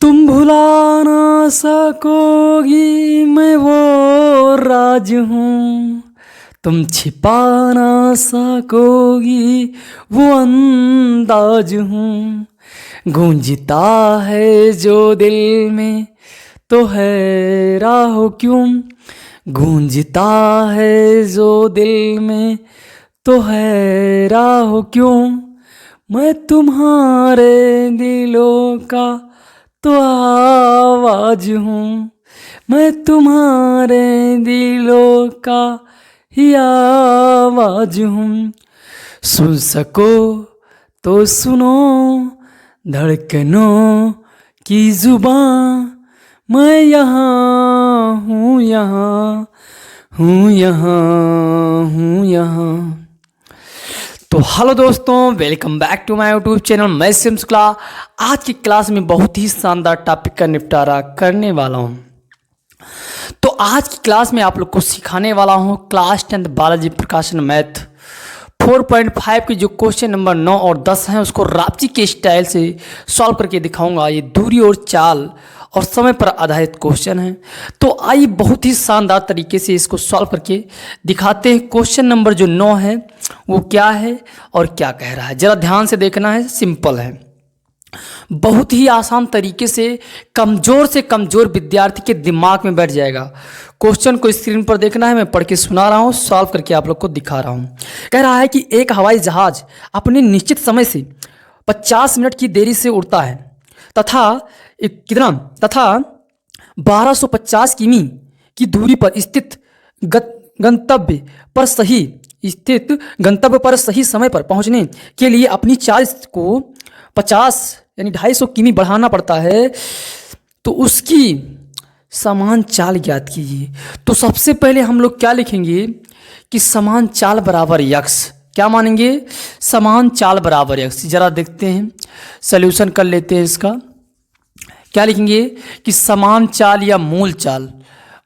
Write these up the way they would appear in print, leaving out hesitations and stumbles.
तुम भुला ना सकोगी मैं वो राज हूँ, तुम छिपा ना सकोगी वो अंदाज हूँ। गूंजता है जो दिल में तो हैरान हो क्यों, गूंजता है जो दिल में तो हैरान हो क्यों। मैं तुम्हारे दिलों का तो आवाज हूँ, मैं तुम्हारे दिलों का ही आवाज हूँ। सुन सको तो सुनो धड़कनों की जुबां, मैं यहाँ हूँ, यहाँ हूँ, यहाँ हूँ, यहाँ। तो हेलो दोस्तों, welcome back to my YouTube channel. मैं सिम शुक्ला आज की क्लास में बहुत ही शानदार टॉपिक का निपटारा करने वाला हूँ। तो आज की क्लास में आप लोग को सिखाने वाला हूँ क्लास 10th बालाजी प्रकाशन मैथ 4.5 के जो क्वेश्चन नंबर 9 और 10 हैं उसको रापची के स्टाइल से सॉल्व करके दिखाऊंगा। ये दूरी और चाल और समय पर आधारित क्वेश्चन है। तो आइए बहुत ही शानदार तरीके से इसको सॉल्व करके दिखाते हैं। क्वेश्चन नंबर जो 9 है वो क्या है और क्या कह रहा है, जरा ध्यान से देखना है। सिंपल है, बहुत ही आसान तरीके से कमजोर विद्यार्थी के दिमाग में बैठ जाएगा। क्वेश्चन को स्क्रीन पर देखना है, मैं पढ़ के सुना रहा हूँ, सॉल्व करके आप लोग को दिखा रहा हूँ। कह रहा है कि एक हवाई जहाज अपने निश्चित समय से 50 मिनट की देरी से उड़ता है तथा 1250 किमी की दूरी पर स्थित गंतव्य पर सही समय पर पहुंचने के लिए अपनी चाल को 50 यानी 250 किमी बढ़ाना पड़ता है। तो उसकी समान चाल ज्ञात कीजिए। तो सबसे पहले हम लोग क्या लिखेंगे कि समान चाल बराबर यक्स, क्या मानेंगे, समान चाल बराबर यक्स। जरा देखते हैं, सॉल्यूशन कर लेते हैं इसका। क्या लिखेंगे कि समान चाल या मूल चाल,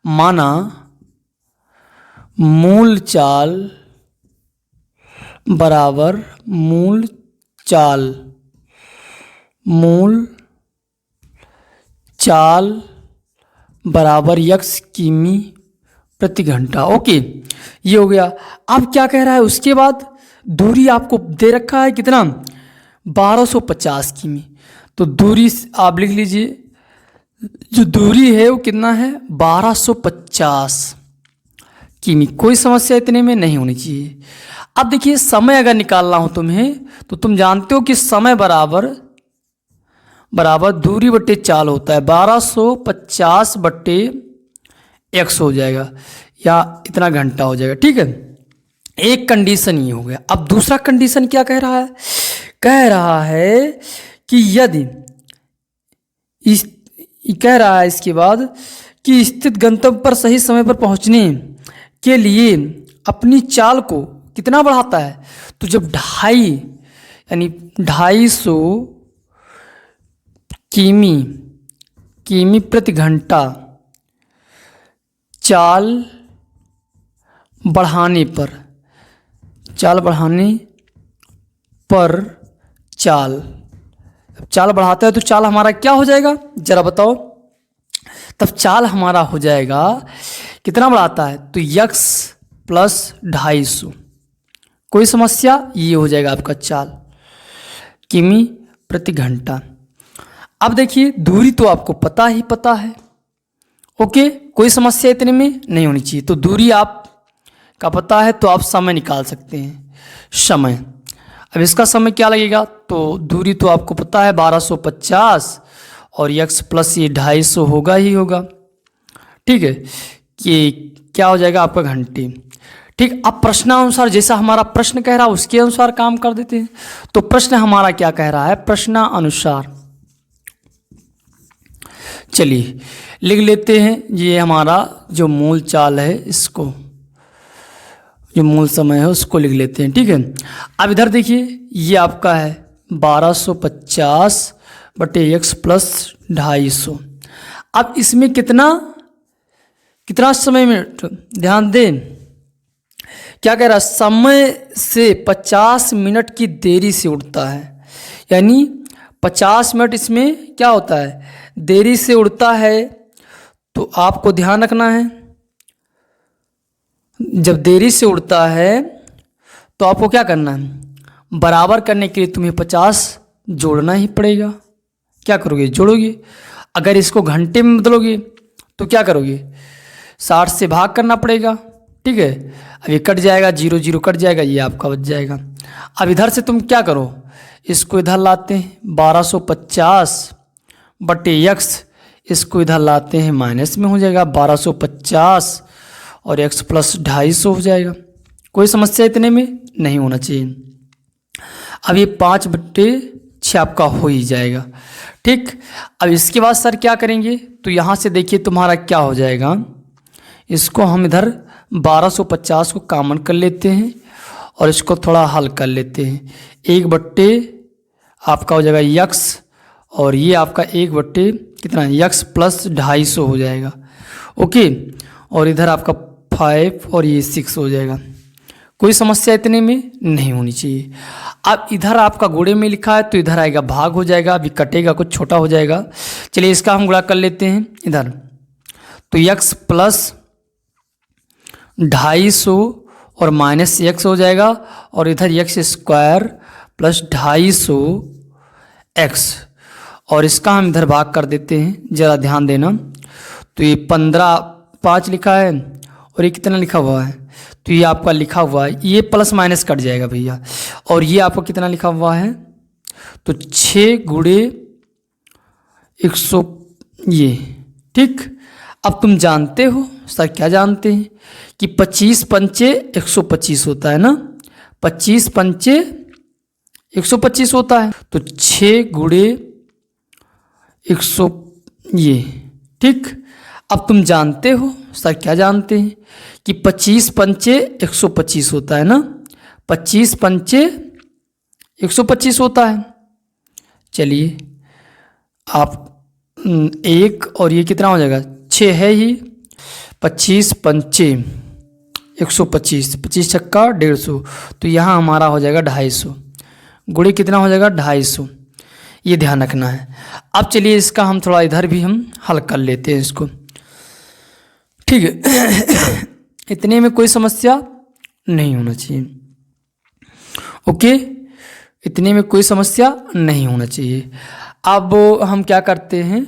माना मूल चाल बराबर मूल चाल बराबर यक्स किमी प्रति घंटा। ओके, ये हो गया। अब क्या कह रहा है, उसके बाद दूरी आपको दे रखा है कितना, 1250 किमी। तो दूरी आप लिख लीजिए, जो दूरी है वो कितना है, 1250 किमी। कोई समस्या इतने में नहीं होनी चाहिए। अब देखिए, समय अगर निकालना हो तुम्हें तो तुम जानते हो कि समय बराबर दूरी बट्टे चाल होता है। 1250 बट्टे x हो जाएगा या इतना घंटा हो जाएगा। ठीक है, एक कंडीशन ये हो गया। अब दूसरा कंडीशन क्या कह रहा है, कह रहा है कि यदि कह रहा है इसके बाद कि स्थित गंतव्य पर सही समय पर पहुंचने के लिए अपनी चाल को कितना बढ़ाता है। तो जब 250 किमी प्रति घंटा चाल बढ़ाने पर चाल बढ़ाता है तो चाल हमारा क्या हो जाएगा, जरा बताओ। तब चाल हमारा हो जाएगा, कितना बढ़ाता है तो यक्स प्लस 250। कोई समस्या, ये हो जाएगा आपका चाल किमी प्रति घंटा। अब देखिए, दूरी तो आपको पता है। ओके, कोई समस्या इतने में नहीं होनी चाहिए। तो दूरी आप का पता है तो आप समय निकाल सकते हैं। समय, अब इसका समय क्या लगेगा, तो दूरी तो आपको पता है 1250 और यक्स प्लस ये 250 होगा ही होगा। ठीक है, ये क्या हो जाएगा आपका घंटे। ठीक, अब प्रश्नानुसार जैसा हमारा प्रश्न कह रहा है उसके अनुसार काम कर देते हैं। तो प्रश्न हमारा क्या कह रहा है, प्रश्नानुसार चलिए लिख लेते हैं। ये हमारा जो मूल चाल है, इसको जो मूल समय है उसको लिख लेते हैं। ठीक है, अब इधर देखिए, ये आपका है 1250 बटे x प्लस 250। अब इसमें कितना समय में, ध्यान दें क्या कह रहा है, समय से 50 मिनट की देरी से उड़ता है। यानी 50 मिनट इसमें क्या होता है, देरी से उड़ता है तो आपको ध्यान रखना है, जब देरी से उड़ता है तो आपको क्या करना है, बराबर करने के लिए तुम्हें 50 जोड़ना ही पड़ेगा। क्या करोगे, जोड़ोगे। अगर इसको घंटे में बदलोगे तो क्या करोगे, 60 से भाग करना पड़ेगा। ठीक है, अब ये कट जाएगा, 0 0 कट जाएगा, ये आपका बच जाएगा। अब इधर से तुम क्या करो, इसको इधर लाते हैं 1250 बटे x, इसको इधर लाते हैं माइनस में हो जाएगा 1250 और x प्लस 250 हो जाएगा। कोई समस्या इतने में नहीं होना चाहिए। अब ये 5/6 आपका हो ही जाएगा। ठीक, अब इसके बाद सर क्या करेंगे, तो यहाँ से देखिए तुम्हारा क्या हो जाएगा, इसको हम इधर 1250 को कॉमन कर लेते हैं और इसको थोड़ा हल कर लेते हैं। 1/, आपका हो जाएगा x और ये आपका 1/, कितना, x प्लस 250 हो जाएगा। ओके, और इधर आपका 5 और ये 6 हो जाएगा। कोई समस्या इतने में नहीं होनी चाहिए। अब इधर आपका गुणे में लिखा है तो इधर आएगा भाग हो जाएगा, अभी कटेगा, कुछ छोटा हो जाएगा। चलिए इसका हम गुणा कर लेते हैं इधर, तो x प्लस 250 और माइनस x हो जाएगा और इधर x² प्लस 250x, और इसका हम इधर भाग कर देते हैं, ज़रा ध्यान देना। तो ये 15/5 लिखा है और ये कितना लिखा हुआ है, तो ये आपका लिखा हुआ है, ये प्लस माइनस कट जाएगा भैया, और ये आपको कितना लिखा हुआ है, तो 6 गुणे 100 ये। ठीक, अब तुम जानते हो सर, क्या जानते हैं कि 25 पंचे 125 होता है ना, 25 पंचे 125 होता है, तो 6 गुणे 100 ये। ठीक, अब तुम जानते हो सर, क्या जानते हैं कि 25 पंचे 125 होता है ना, 25 पंचे 125 होता है। चलिए आप 1 और ये कितना हो जाएगा, 6 है ही, 25 पंचे 125, 25 छक्का 150, तो यहाँ हमारा हो जाएगा 250, गुणे कितना हो जाएगा 250, ये ध्यान रखना है। अब चलिए इसका हम थोड़ा इधर भी हम हल कर लेते हैं इसको। ठीक है, इतने में कोई समस्या नहीं होना चाहिए। ओके, इतने में कोई समस्या नहीं होना चाहिए। अब हम क्या करते हैं,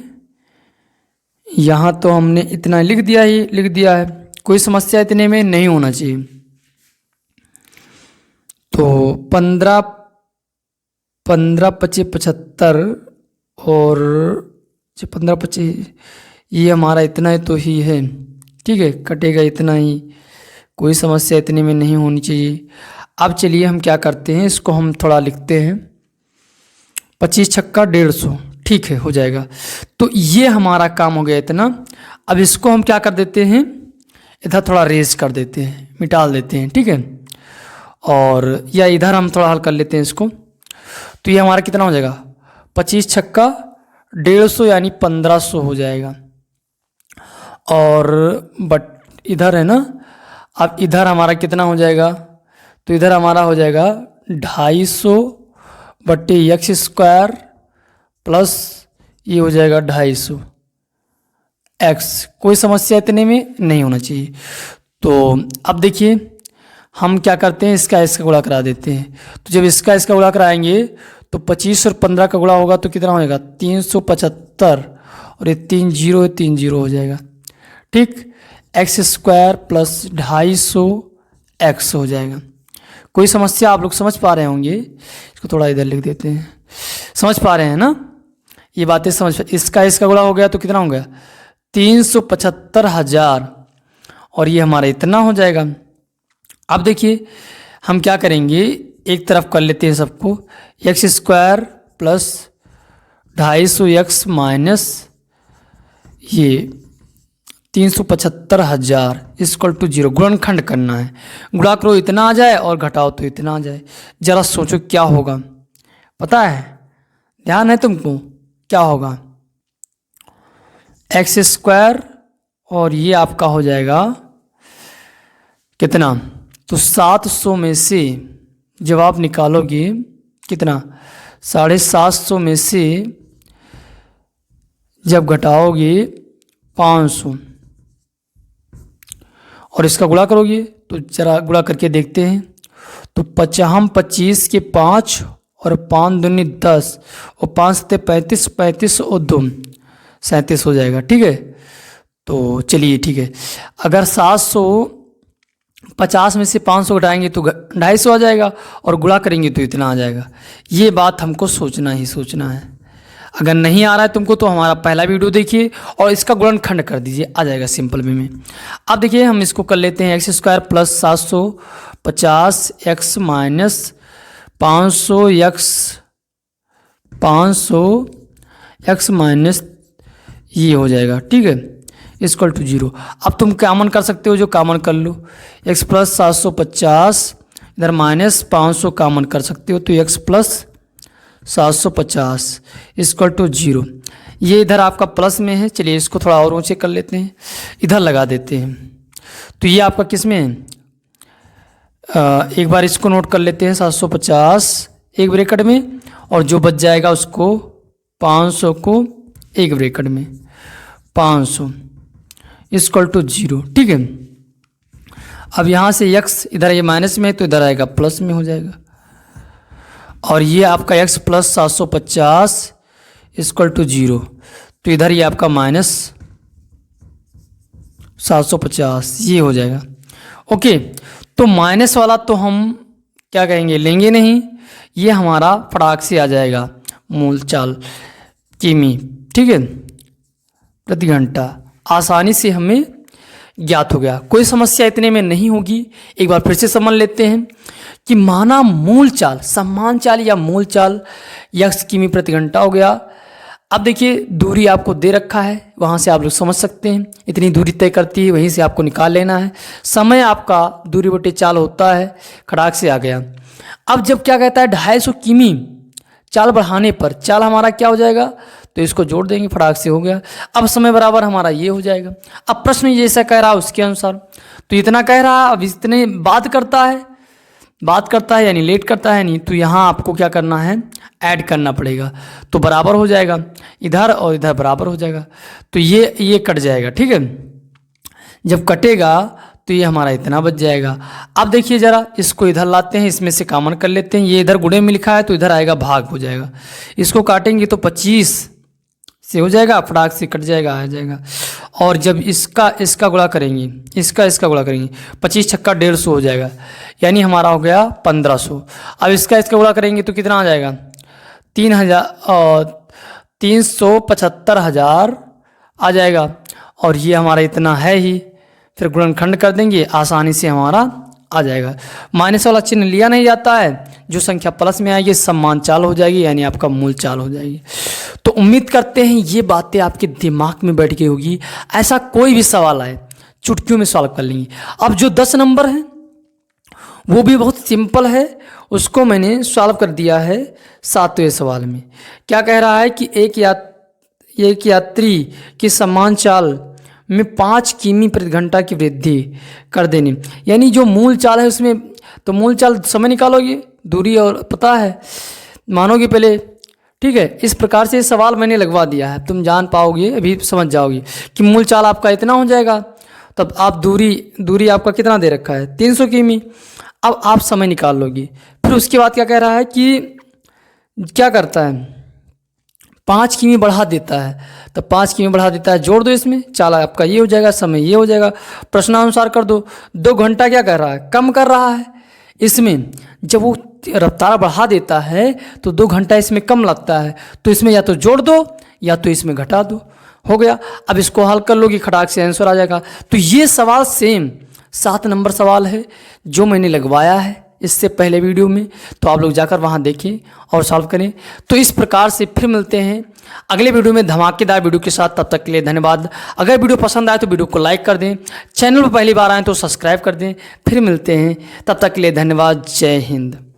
यहाँ तो हमने इतना लिख दिया है, कोई समस्या इतने में नहीं होना चाहिए। तो 15 25 75 और 15 25 ये हमारा इतना ही तो ही है। ठीक है, कटेगा इतना ही, कोई समस्या इतने में नहीं होनी चाहिए। अब चलिए हम क्या करते हैं, इसको हम थोड़ा लिखते हैं, 25 छक्का 150, ठीक है, हो जाएगा। तो ये हमारा काम हो गया इतना। अब इसको हम क्या कर देते हैं, इधर थोड़ा रेज कर देते हैं, मिटा देते हैं। ठीक है, और या इधर हम थोड़ा हल कर लेते हैं इसको, तो ये हमारा कितना हो जाएगा, 25 छक्का 150 यानी 1500 हो जाएगा। और बट इधर है ना, अब इधर हमारा कितना हो जाएगा, तो इधर हमारा हो जाएगा 250 बटे x² प्लस ये हो जाएगा 250 x। कोई समस्या इतने में नहीं होना चाहिए। तो अब देखिए हम क्या करते हैं, इसका गुणा करा देते हैं। तो जब इसका गुणा कराएंगे तो 25 और 15 का गुणा होगा तो कितना हो जाएगा, 375, और ये 3 0 है, 3 0 हो जाएगा। ठीक, x² प्लस 250x हो जाएगा। कोई समस्या आप लोग समझ पा रहे होंगे, इसको थोड़ा इधर लिख देते हैं, समझ पा रहे हैं ना ये बातें, समझ। इसका गुणा हो गया तो कितना हो गया, 375,000, और ये हमारा इतना हो जाएगा। अब देखिए हम क्या करेंगे, एक तरफ कर लेते हैं सबको, x² प्लस 250x माइनस ये 375,000 इक्वल टू 0, गुणनखंड करना है। गुणा करो इतना आ जाए और घटाओ तो इतना आ जाए। जरा सोचो क्या होगा, पता है, ध्यान है तुमको, क्या होगा, x² और ये आपका हो जाएगा कितना, तो 700 में से जब आप निकालोगे कितना, 750 में से जब घटाओगे 500 और इसका गुणा करोगे तो जरा गुणा करके देखते हैं। तो 25 के 5 और 5 दूनी 10 और 5 सत्ते 35, 35 और 2 37 हो जाएगा। ठीक है, तो चलिए ठीक है। अगर 750 में से 500 घटाएंगे तो 250 आ जाएगा और गुणा करेंगे तो इतना आ जाएगा। ये बात हमको सोचना ही सोचना है। अगर नहीं आ रहा है तुमको तो हमारा पहला वीडियो देखिए और इसका गुणनखंड कर दीजिए, आ जाएगा सिंपल वे में। अब देखिए हम इसको कर लेते हैं। x² plus 750 x minus 500 x minus ये हो जाएगा। ठीक है, इक्वल टू 0। अब तुम कॉमन कर सकते हो, जो कॉमन कर लो। x प्लस 750 इधर माइनस 500 कॉमन कर सकते हो तो x प्लस 750 इक्वल टू 0। ये इधर आपका प्लस में है। चलिए इसको थोड़ा और ऊंचे कर लेते हैं, इधर लगा देते हैं। तो ये आपका किस में है, एक बार इसको नोट कर लेते हैं। 750 एक ब्रैकेट में और जो बच जाएगा उसको 500 को एक ब्रैकेट में 500 इक्वल टू 0। ठीक है, अब यहाँ से x इधर ये माइनस में है तो इधर आएगा प्लस में हो जाएगा। और ये आपका x प्लस 750 इक्वल टू 0, तो इधर ये आपका माइनस 750 ये हो जाएगा। ओके, तो माइनस वाला तो हम क्या कहेंगे, लेंगे नहीं। ये हमारा फटाक से आ जाएगा मूल चाल किमी। ठीक है, प्रति घंटा आसानी से हमें ज्ञात हो गया। कोई समस्या इतने में नहीं होगी। एक बार फिर से समझ लेते हैं कि माना मूल चाल, सम्मान चाल या मूल चाल x किमी प्रति घंटा हो गया। अब देखिए दूरी आपको दे रखा है, वहाँ से आप लोग समझ सकते हैं इतनी दूरी तय करती है, वहीं से आपको निकाल लेना है। समय आपका दूरी बटे चाल होता है, खड़ाक से आ गया। अब जब क्या कहता है 250 किमी चाल बढ़ाने पर चाल हमारा क्या हो जाएगा, तो इसको जोड़ देंगे, फटाक से हो गया। अब समय बराबर हमारा ये हो जाएगा। अब प्रश्न जैसा कह रहा है उसके अनुसार, तो इतना कह रहा है, अब इतने बात करता है यानी लेट करता है नहीं, तो यहाँ आपको क्या करना है, ऐड करना पड़ेगा। तो बराबर हो जाएगा, इधर और इधर बराबर हो जाएगा, तो ये कट जाएगा। ठीक है, जब कटेगा तो ये हमारा इतना बच जाएगा। अब देखिए ज़रा इसको इधर लाते हैं, इसमें से कॉमन कर लेते हैं। ये इधर गुणे में लिखा है तो इधर आएगा भाग हो जाएगा। इसको काटेंगे तो 25 से हो जाएगा, फटाक से कट जाएगा, आ जाएगा। और जब इसका गुणा करेंगे, इसका गुणा करेंगे, 25 छक्का 150 हो जाएगा, यानी हमारा हो गया 1500। अब इसका गुणा करेंगे तो कितना आ जाएगा, 375,000 आ जाएगा। और ये हमारा इतना है ही, फिर गुणनखंड कर देंगे, आसानी से हमारा आ जाएगा। माइनस वाला चिन्ह लिया नहीं जाता है, जो संख्या प्लस में आएगी सम्मान चाल हो जाएगी, यानी आपका मूल चाल हो जाएगी। तो उम्मीद करते हैं ये बातें आपके दिमाग में बैठ गई होगी। ऐसा कोई भी सवाल आए चुटकियों में सॉल्व कर लेंगे। अब जो 10 नंबर है वो भी बहुत सिंपल है, उसको मैंने सॉल्व कर दिया है 7वें सवाल में। क्या कह रहा है कि एक यात्री की सम्मान चाल में 5 किमी प्रति घंटा की वृद्धि कर देनी, यानी जो मूल चाल है उसमें, तो मूल चाल समय निकालोगे, दूरी और पता है, मानोगे पहले। ठीक है, इस प्रकार से सवाल मैंने लगवा दिया है, तुम जान पाओगे, अभी समझ जाओगे कि मूल चाल आपका इतना हो जाएगा। तब आप दूरी आपका कितना दे रखा है, 300 किमी। अब आप समय निकाल लोगे। फिर उसके बाद क्या कह रहा है कि क्या करता है, 5 किमी बढ़ा देता है, तो 5 किमी बढ़ा देता है, जोड़ दो इसमें, चाल आपका ये हो जाएगा, समय ये हो जाएगा, प्रश्नानुसार कर दो। 2 घंटा क्या कर रहा है, कम कर रहा है। इसमें जब वो रफ्तार बढ़ा देता है तो 2 घंटा इसमें कम लगता है, तो इसमें या तो जोड़ दो या तो इसमें घटा दो, हो गया। अब इसको हल कर लोगे, खटाक से आंसर आ जाएगा। तो ये सवाल सेम 7 नंबर सवाल है जो मैंने लगवाया है इससे पहले वीडियो में, तो आप लोग जाकर वहाँ देखें और सॉल्व करें। तो इस प्रकार से फिर मिलते हैं अगले वीडियो में धमाकेदार वीडियो के साथ। तब तक के लिए धन्यवाद। अगर वीडियो पसंद आए तो वीडियो को लाइक कर दें, चैनल पर पहली बार आए तो सब्सक्राइब कर दें। फिर मिलते हैं, तब तक के लिए धन्यवाद। जय हिंद।